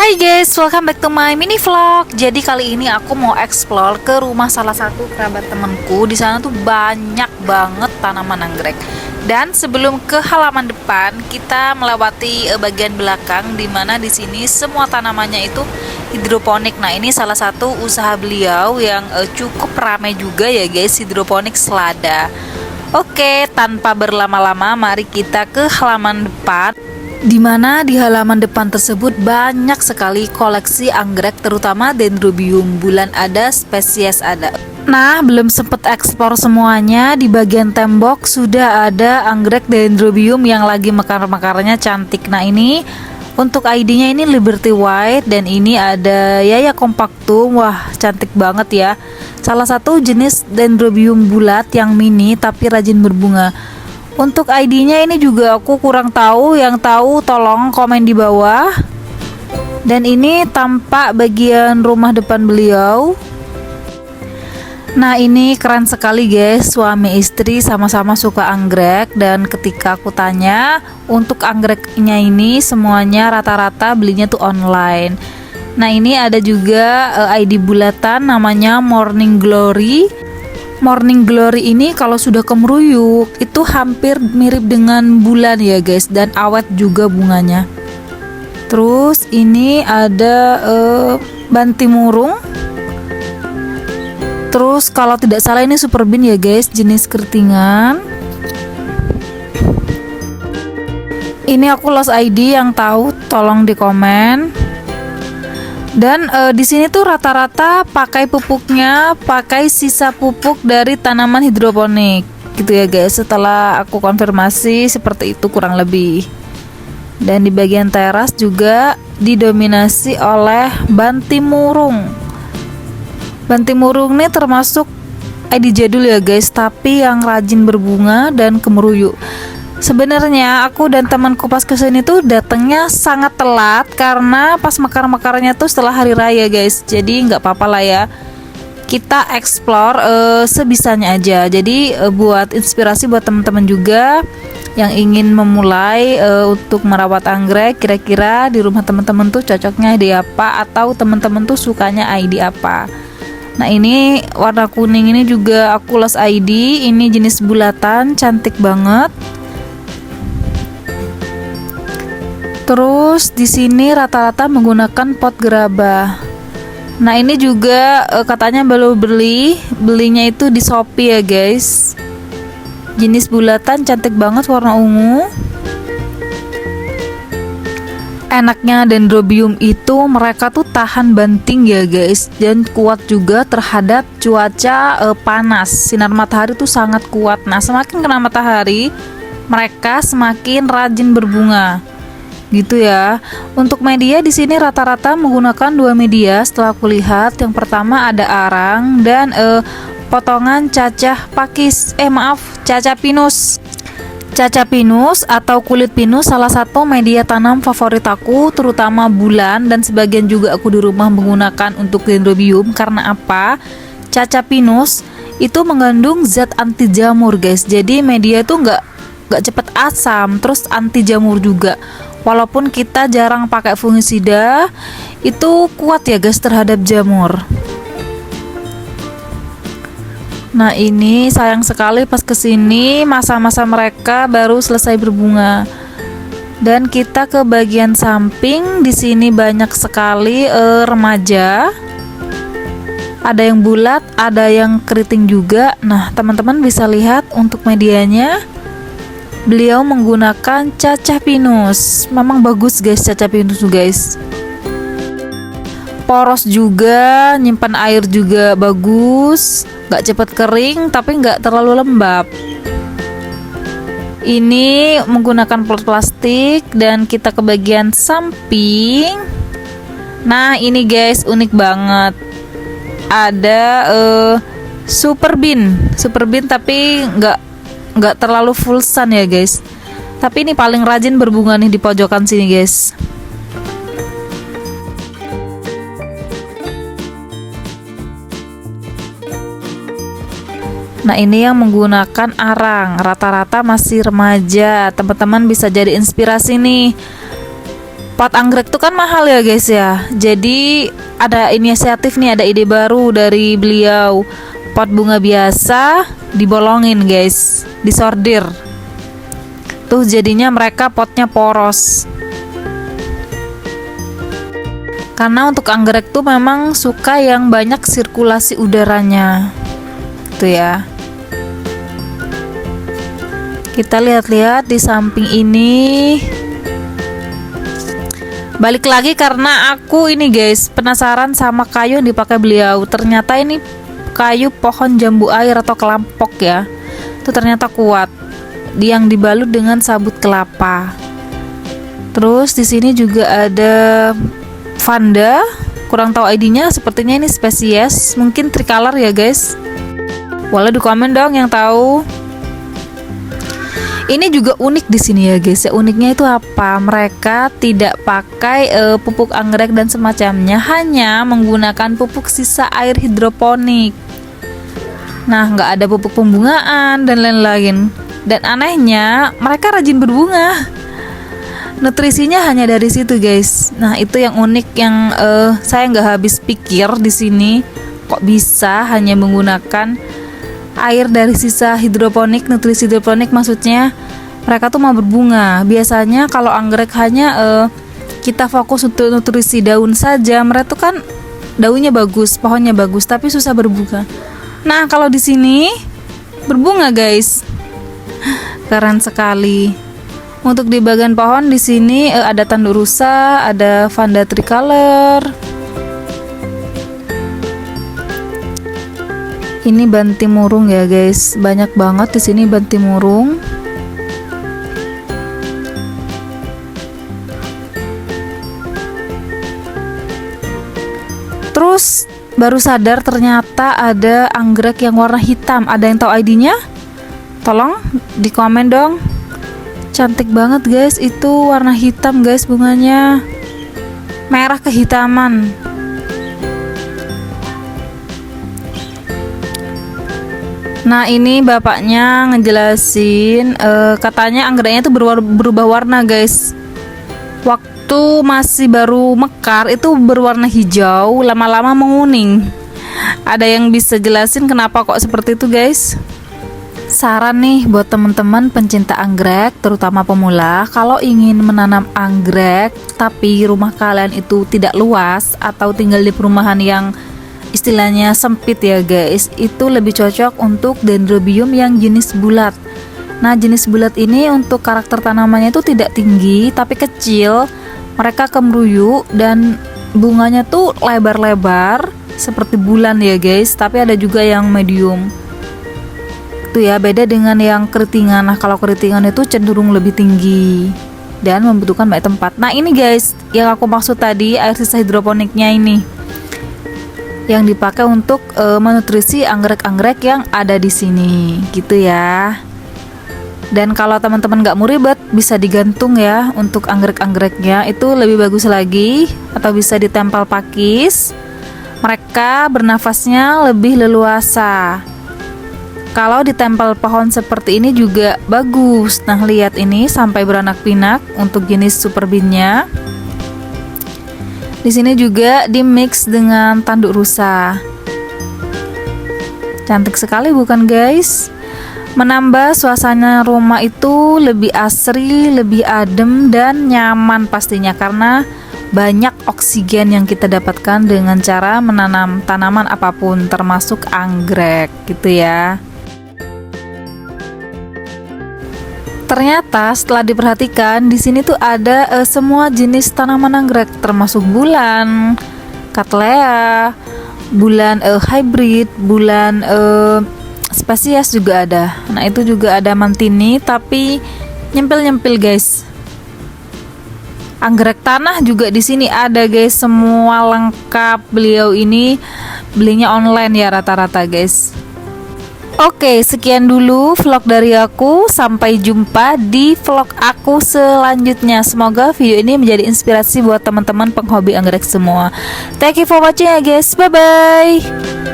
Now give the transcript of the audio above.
Hai guys, welcome back to my mini vlog. Jadi kali ini aku mau explore ke rumah salah satu kerabat temanku. Di sana tuh banyak banget tanaman anggrek. Dan sebelum ke halaman depan, kita melewati bagian belakang di mana di sini semua tanamannya itu hidroponik. Nah, ini salah satu usaha beliau yang cukup ramai juga ya guys, hidroponik selada. Oke, tanpa berlama-lama mari kita ke halaman depan. Di mana di halaman depan tersebut banyak sekali koleksi anggrek, terutama dendrobium bulan ada, spesies ada. Nah, belum sempet ekspor semuanya. Di bagian tembok sudah ada anggrek dendrobium yang lagi mekar-mekarnya cantik. Nah, ini untuk ID-nya ini Liberty White dan ini ada Yaya Compactum. Wah, cantik banget ya. Salah satu jenis dendrobium bulat yang mini tapi rajin berbunga. Untuk ID-nya ini juga aku kurang tahu, yang tahu tolong komen di bawah. Dan ini tampak bagian rumah depan beliau. Nah, ini keren sekali guys, suami istri sama-sama suka anggrek. Dan ketika aku tanya, untuk anggreknya ini semuanya rata-rata belinya tuh online. Nah, ini ada juga ID bulatan namanya Morning Glory. Morning Glory ini kalau sudah kemeruyuk itu hampir mirip dengan bulan ya guys, dan awet juga bunganya. Terus ini ada bantimurung. Terus kalau tidak salah ini super bean ya guys, jenis keritingan. Ini aku lost ID, yang tahu tolong di komen. Dan di sini tuh rata-rata pakai pupuknya, pakai sisa pupuk dari tanaman hidroponik, gitu ya guys. Setelah aku konfirmasi seperti itu kurang lebih. Dan di bagian teras juga didominasi oleh bantimurung. Bantimurung ini termasuk ID jadul ya guys, tapi yang rajin berbunga dan kemeruyuk. Sebenarnya aku dan temanku pas kesini tuh datangnya sangat telat karena pas mekar-mekarnya tuh setelah hari raya guys. Jadi nggak apa-apa lah ya, kita explore sebisanya aja. Jadi buat inspirasi buat teman-teman juga yang ingin memulai untuk merawat anggrek, kira-kira di rumah teman-teman tuh cocoknya ID apa, atau teman-teman tuh sukanya ID apa. Nah, ini warna kuning ini juga aku lost ID. Ini jenis bulatan, cantik banget. Terus di sini rata-rata menggunakan pot gerabah. Nah, ini juga katanya baru belinya itu di Shopee ya guys. Jenis bulatan, cantik banget, warna ungu. Enaknya dendrobium itu mereka tuh tahan banting ya guys, dan kuat juga terhadap cuaca panas. Sinar matahari tuh sangat kuat. Nah, semakin kena matahari mereka semakin rajin berbunga. Gitu ya. Untuk media di sini rata-rata menggunakan dua media setelah aku lihat. Yang pertama ada arang dan potongan cacah pakis. Cacah pinus. Cacah pinus atau kulit pinus salah satu media tanam favorit aku, terutama bulan, dan sebagian juga aku di rumah menggunakan untuk dendrobium. Karena apa? Cacah pinus itu mengandung zat anti jamur guys. Jadi media itu nggak cepet asam, terus anti jamur juga. Walaupun kita jarang pakai fungisida, itu kuat ya guys terhadap jamur. Nah, ini sayang sekali pas kesini masa-masa mereka baru selesai berbunga. Dan kita ke bagian samping, di sini banyak sekali remaja. Ada yang bulat, ada yang keriting juga. Nah, teman-teman bisa lihat untuk medianya. Beliau menggunakan cacah pinus. Memang bagus guys cacah pinus guys. Poros juga, nyimpan air juga bagus. Gak cepat kering tapi gak terlalu lembab. Ini menggunakan pot plastik. Dan kita ke bagian samping. Nah, ini guys unik banget. Ada super bean tapi nggak terlalu full sun ya guys, tapi ini paling rajin berbunga nih di pojokan sini guys. Nah, ini yang menggunakan arang, rata-rata masih remaja. Teman-teman bisa jadi inspirasi nih. Pot anggrek tuh kan mahal ya guys ya. Jadi ada inisiatif nih, ada ide baru dari beliau. Pot bunga biasa dibolongin guys, disortir. Tuh jadinya mereka potnya poros. Karena untuk anggrek tuh memang suka yang banyak sirkulasi udaranya. Tuh ya. Kita lihat-lihat di samping ini. Balik lagi karena aku ini guys penasaran sama kayu yang dipakai beliau. Ternyata ini kayu pohon jambu air atau kelampok ya. Itu ternyata kuat. Yang dibalut dengan sabut kelapa. Terus di sini juga ada Vanda. Kurang tahu ID-nya, sepertinya ini spesies, mungkin tricolor ya guys. Boleh di komen dong yang tahu. Ini juga unik di sini ya guys. Ya, uniknya itu apa? Mereka tidak pakai pupuk anggrek dan semacamnya, hanya menggunakan pupuk sisa air hidroponik. Nah, nggak ada pupuk pembungaan dan lain-lain. Dan anehnya, mereka rajin berbunga. Nutrisinya hanya dari situ guys. Nah, itu yang unik yang saya nggak habis pikir di sini. Kok bisa hanya menggunakan air dari sisa hidroponik, nutrisi hidroponik maksudnya mereka tuh mau berbunga. Biasanya kalau anggrek hanya kita fokus untuk nutrisi daun saja, mereka tuh kan daunnya bagus, pohonnya bagus, tapi susah berbunga. Nah, kalau di sini berbunga guys. Keren sekali. Untuk di bagian pohon di sini ada tanduk rusa, ada Vanda tricolor. Ini bantimurung ya guys, banyak banget di sini bantimurung. Terus baru sadar ternyata ada anggrek yang warna hitam. Ada yang tahu ID-nya? Tolong di komen dong. Cantik banget guys, itu warna hitam guys bunganya. Merah kehitaman. Nah, ini bapaknya ngejelasin katanya anggreknya itu berubah warna guys. Waktu masih baru mekar itu berwarna hijau, lama-lama menguning. Ada yang bisa jelasin kenapa kok seperti itu guys? Saran nih buat teman-teman pencinta anggrek, terutama pemula, kalau ingin menanam anggrek tapi rumah kalian itu tidak luas atau tinggal di perumahan yang istilahnya sempit ya guys, itu lebih cocok untuk dendrobium yang jenis bulat. Nah, jenis bulat ini untuk karakter tanamannya itu tidak tinggi tapi kecil, mereka kemeruyuk dan bunganya tuh lebar-lebar seperti bulan ya guys, tapi ada juga yang medium. Itu ya, beda dengan yang keritingan. Nah, kalau keritingan itu cenderung lebih tinggi dan membutuhkan banyak tempat. Nah, ini guys yang aku maksud tadi, air sisa hidroponiknya ini yang dipakai untuk menutrisi anggrek-anggrek yang ada di sini gitu ya. Dan kalau teman-teman nggak mau ribet, bisa digantung ya untuk anggrek-anggreknya, itu lebih bagus lagi, atau bisa ditempel pakis. Mereka bernafasnya lebih leluasa. Kalau ditempel pohon seperti ini juga bagus. Nah, lihat ini sampai beranak pinak untuk jenis super bean-nya. Di sini juga di mix dengan tanduk rusa. Cantik sekali bukan guys? Menambah suasana rumah itu lebih asri, lebih adem dan nyaman pastinya karena banyak oksigen yang kita dapatkan dengan cara menanam tanaman apapun termasuk anggrek gitu ya. Ternyata setelah diperhatikan di sini tuh ada semua jenis tanaman anggrek termasuk bulan, cattleya, bulan hybrid, bulan spesies juga ada. Nah, itu juga ada mantini tapi nyempil-nyempil guys. Anggrek tanah juga di sini ada guys, semua lengkap. Beliau ini belinya online ya rata-rata guys. Oke, sekian dulu vlog dari aku. Sampai jumpa di vlog aku selanjutnya. Semoga video ini menjadi inspirasi buat teman-teman penghobi anggrek semua. Thank you for watching ya guys. Bye bye.